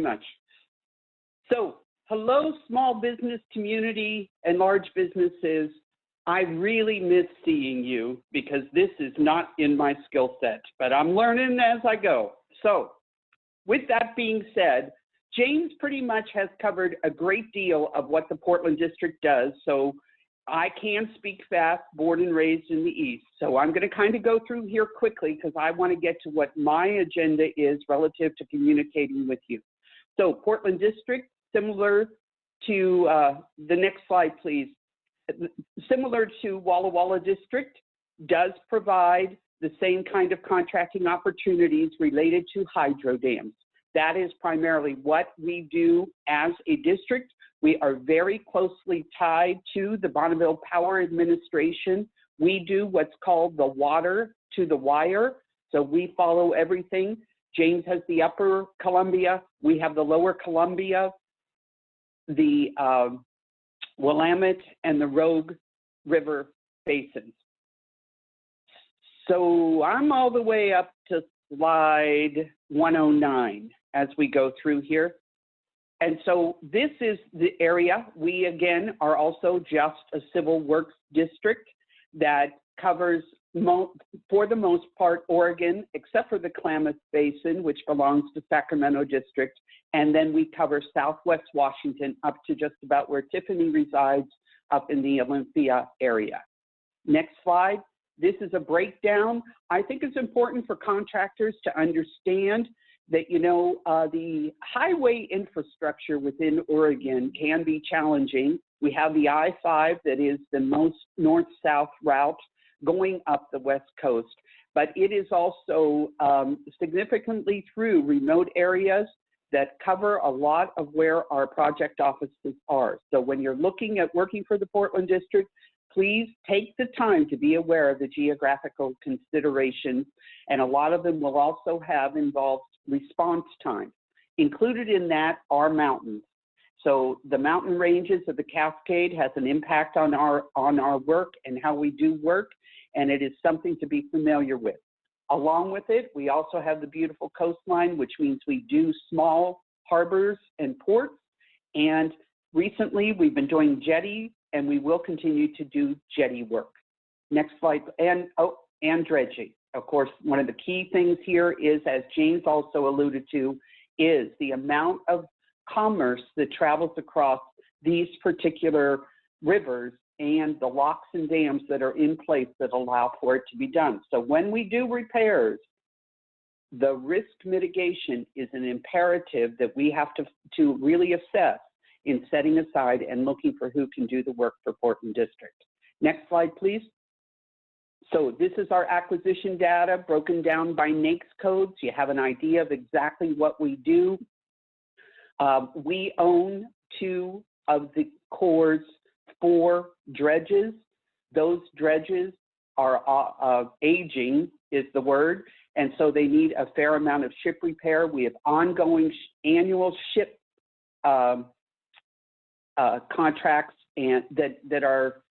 much. So, hello, small business community and large businesses. I really miss seeing you because this is not in my skill set, but I'm learning as I go. So, with that being said, James pretty much has covered a great deal of what the Portland District does. So, I can speak fast, born and raised in the East. So I'm going to kind of go through here quickly because I want to get to what my agenda is relative to communicating with you. So Portland District, similar to, the next slide, please. Similar to Walla Walla District, does provide the same kind of contracting opportunities related to hydro dams. That is primarily what we do as a district. We are very closely tied to the Bonneville Power Administration. We do what's called the water to the wire. So we follow everything. James has the upper Columbia. We have the lower Columbia, the Willamette, and the Rogue River basins. So I'm all the way up to slide 109 as we go through here. And so this is the area. We, again, are also just a civil works district that covers, for the most part, Oregon, except for the Klamath Basin, which belongs to Sacramento District. And then we cover Southwest Washington up to just about where Tiffany resides up in the Olympia area. Next slide. This is a breakdown. I think it's important for contractors to understand that, you know, the highway infrastructure within Oregon can be challenging. We have the I-5 that is the most north-south route going up the West Coast, but it is also significantly through remote areas that cover a lot of where our project offices are. So when you're looking at working for the Portland District, please take the time to be aware of the geographical considerations, and a lot of them will also have involved response time. Included in that are mountains. So the mountain ranges of the Cascade has an impact on our work and how we do work, and it is something to be familiar with. Along with it, we also have the beautiful coastline, which means we do small harbors and ports, and recently we've been doing jetty, and we will continue to do jetty work. Next slide, and dredging. Of course, one of the key things here is, as James also alluded to, is the amount of commerce that travels across these particular rivers and the locks and dams that are in place that allow for it to be done. So when we do repairs, the risk mitigation is an imperative that we have to really assess in setting aside and looking for who can do the work for Portland District. Next slide, please. So this is our acquisition data broken down by NAICS codes. You have an idea of exactly what we do. We own 2 of the Corps' 4 dredges. Those dredges are aging is the word, and so they need a fair amount of ship repair. We have ongoing annual ship contracts and that are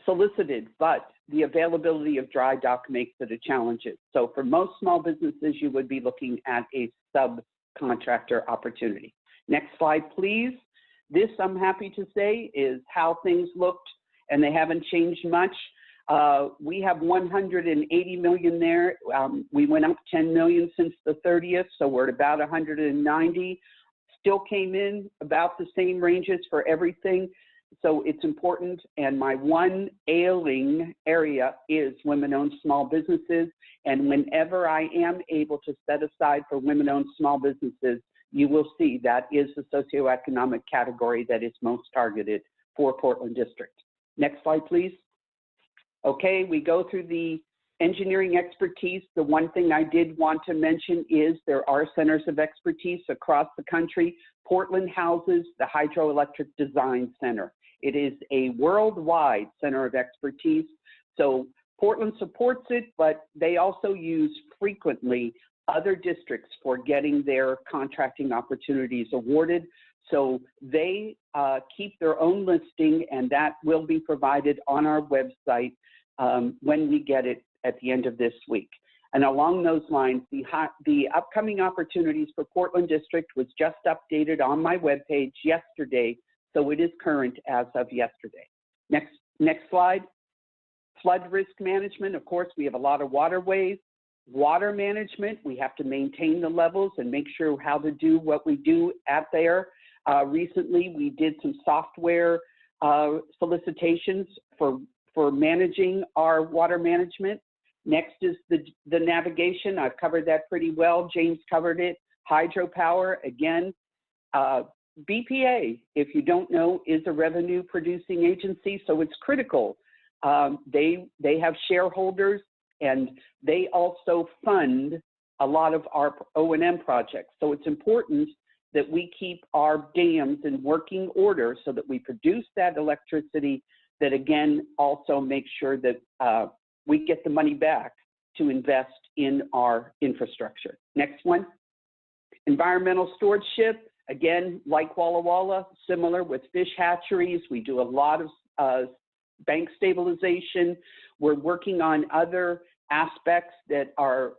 solicited, but the availability of dry dock makes it a challenge. So for most small businesses, you would be looking at a subcontractor opportunity. Next slide, please. This, I'm happy to say, is how things looked, and they haven't changed much. We have 180 million there. We went up 10 million since the 30th, so we're at about 190. Still came in about the same ranges for everything. So it's important, and my one ailing area is women-owned small businesses, and whenever I am able to set aside for women-owned small businesses, you will see that is the socioeconomic category that is most targeted for Portland District. Next slide, please. Okay, we go through the engineering expertise. The one thing I did want to mention is there are centers of expertise across the country. Portland houses the Hydroelectric Design Center. It is a worldwide center of expertise. So Portland supports it, but they also use frequently other districts for getting their contracting opportunities awarded. So they keep their own listing, and that will be provided on our website when we get it at the end of this week. And along those lines, the upcoming opportunities for Portland District was just updated on my webpage yesterday, so it is current as of yesterday. Next slide. Flood risk management. Of course, we have a lot of waterways. Water management, we have to maintain the levels and make sure how to do what we do at there. Recently, we did some software solicitations for managing our water management. Next is the navigation. I've covered that pretty well. James covered it. Hydropower, again, BPA, if you don't know, is a revenue producing agency, so it's critical. They have shareholders, and they also fund a lot of our O&M projects. So it's important that we keep our dams in working order so that we produce that electricity that, again, also makes sure that we get the money back to invest in our infrastructure. Next one. Environmental stewardship, again, like Walla Walla, similar with fish hatcheries. We do a lot of bank stabilization. We're working on other aspects that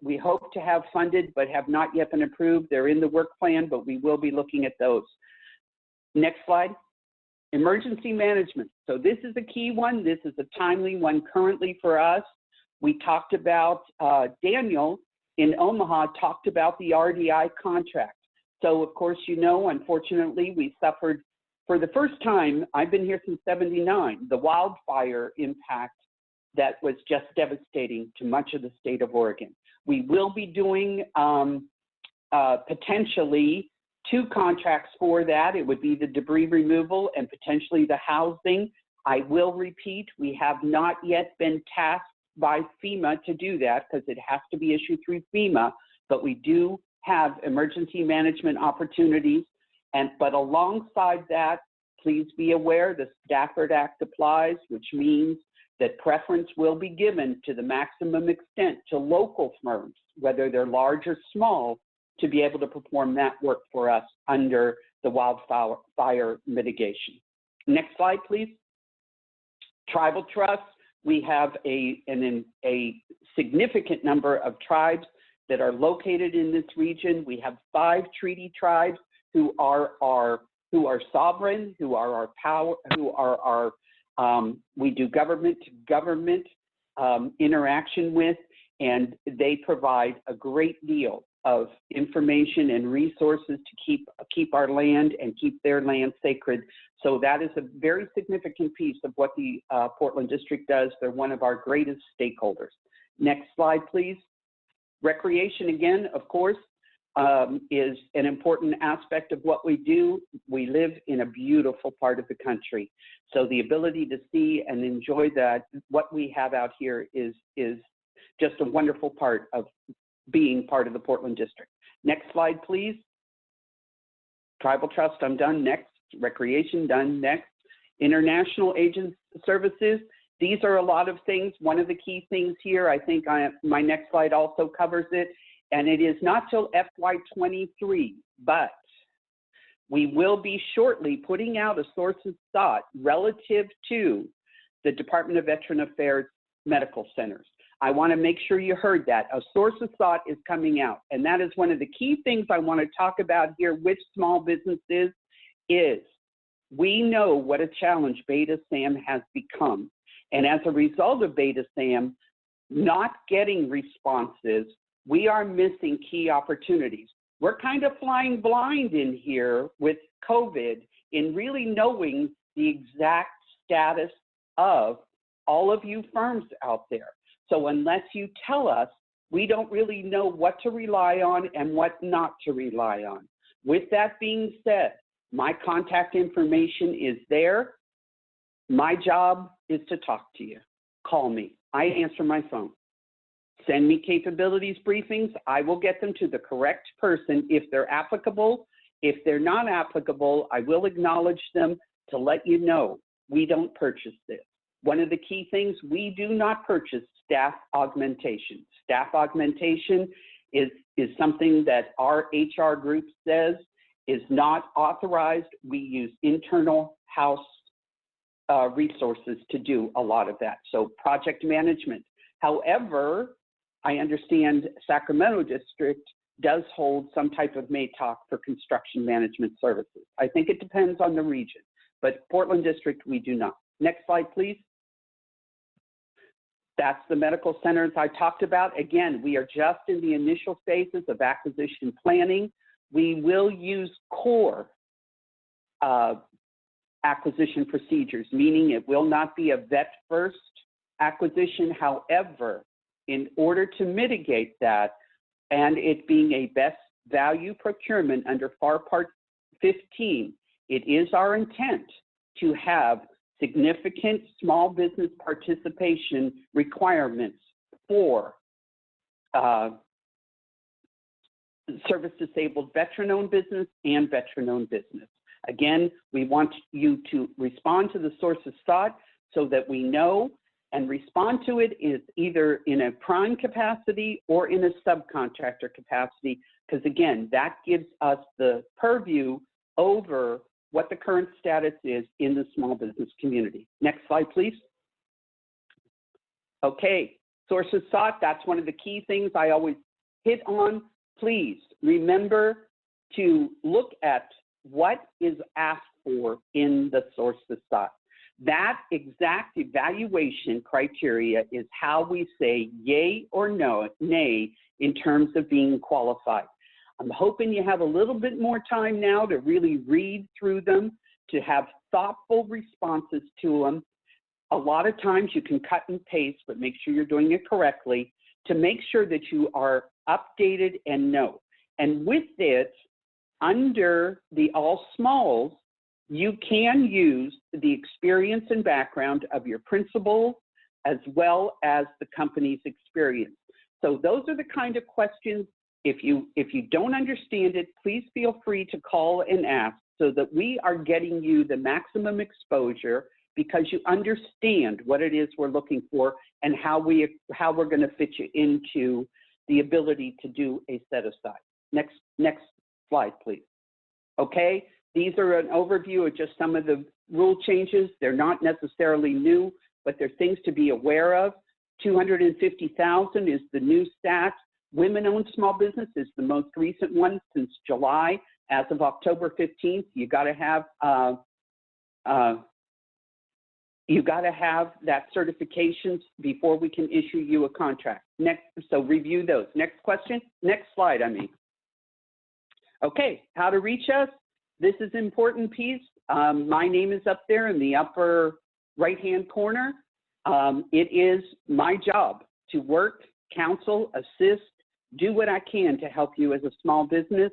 we hope to have funded but have not yet been approved. They're in the work plan, but we will be looking at those. Next slide. Emergency management. So this is a key one. This is a timely one currently for us. We talked about, Daniel in Omaha talked about the RDI contract. So of course, you know, unfortunately, we suffered for the first time, I've been here since '79, the wildfire impact that was just devastating to much of the state of Oregon. We will be doing potentially 2 contracts for that. It would be the debris removal and potentially the housing. I will repeat, we have not yet been tasked by FEMA to do that because it has to be issued through FEMA, but we do have emergency management opportunities. But alongside that, please be aware the Stafford Act applies, which means that preference will be given to the maximum extent to local firms, whether they're large or small, to be able to perform that work for us under the wildfire mitigation. Next slide, please. Tribal trusts. We have a significant number of tribes that are located in this region. We have 5 treaty tribes who are sovereign, who are our power, we do government to government interaction with, and they provide a great deal of information and resources to keep our land and keep their land sacred. So that is a very significant piece of what the Portland District does. They're one of our greatest stakeholders. Next slide, please. Recreation, again, of course, is an important aspect of what we do. We live in a beautiful part of the country. So the ability to see and enjoy that, what we have out here is just a wonderful part of being part of the Portland District. Next slide, please. Tribal Trust, I'm done. Next. Recreation, done. Next. International agent services. These are a lot of things. One of the key things here, I think my next slide also covers it, and it is not till FY23, but we will be shortly putting out a source of thought relative to the Department of Veteran Affairs medical centers. I want to make sure you heard that. A source of thought is coming out, and that is one of the key things I want to talk about here with small businesses is we know what a challenge Beta Sam has become. And as a result of Beta Sam not getting responses, we are missing key opportunities. We're kind of flying blind in here with COVID in really knowing the exact status of all of you firms out there. So unless you tell us, we don't really know what to rely on and what not to rely on. With that being said, my contact information is there. My job is to talk to you. Call me. I answer my phone. Send me capabilities briefings. I will get them to the correct person if they're applicable. If they're not applicable, I will acknowledge them to let you know we don't purchase this. One of the key things, we do not purchase staff augmentation. Staff augmentation is something that our HR group says is not authorized. We use internal house resources to do a lot of that. So project management. However, I understand Sacramento District does hold some type of MATOC for construction management services. I think it depends on the region, but Portland District, we do not. Next slide, please. That's the medical centers I talked about. Again, we are just in the initial phases of acquisition planning. We will use core acquisition procedures, meaning it will not be a vet first acquisition. However, in order to mitigate that and it being a best value procurement under FAR Part 15, it is our intent to have significant small business participation requirements for service-disabled veteran-owned business and veteran-owned business. Again, we want you to respond to the sources sought so that we know and respond to it is either in a prime capacity or in a subcontractor capacity, because again, that gives us the purview over what the current status is in the small business community. Next slide, please. Okay, sources sought, that's one of the key things I always hit on. Please remember to look at what is asked for in the sources sought. That exact evaluation criteria is how we say yay or no, nay in terms of being qualified. I'm hoping you have a little bit more time now to really read through them, to have thoughtful responses to them. A lot of times you can cut and paste, but make sure you're doing it correctly to make sure that you are updated and know. And with it, under the all smalls, you can use the experience and background of your principals as well as the company's experience. So those are the kind of questions. If you don't understand it, please feel free to call and ask so that we are getting you the maximum exposure because you understand what it is we're looking for and how we're going to fit you into the ability to do a set aside. Next slide, please. Okay, these are an overview of just some of the rule changes. They're not necessarily new, but they're things to be aware of. 250,000 is the new stat. Women-owned small business is the most recent one since July. As of October 15th, you got to have that certification before we can issue you a contract. Next, so review those. Next question. Next slide, I mean. Okay, how to reach us. This is an important piece. My name is up there in the upper right-hand corner. It is my job to work, counsel, assist, do what I can to help you as a small business.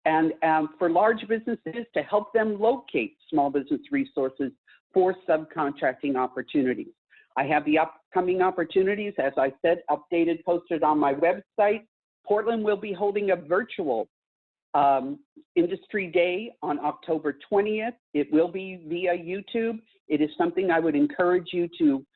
And for large businesses, to help them locate small business resources for subcontracting opportunities. I have the upcoming opportunities, as I said, updated, posted on my website. Portland will be holding a virtual Industry Day on October 20th. It will be via YouTube. It is something I would encourage you to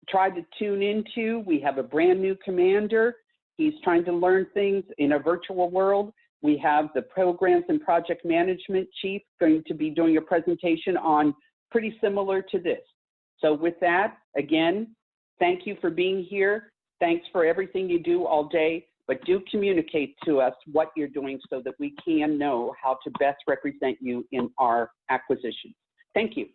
try to tune into. We have a brand new commander. He's trying to learn things in a virtual world. We have the programs and project management chief going to be doing a presentation on pretty similar to this. So with that, again, thank you for being here. Thanks for everything you do all day, but do communicate to us what you're doing so that we can know how to best represent you in our acquisition. Thank you.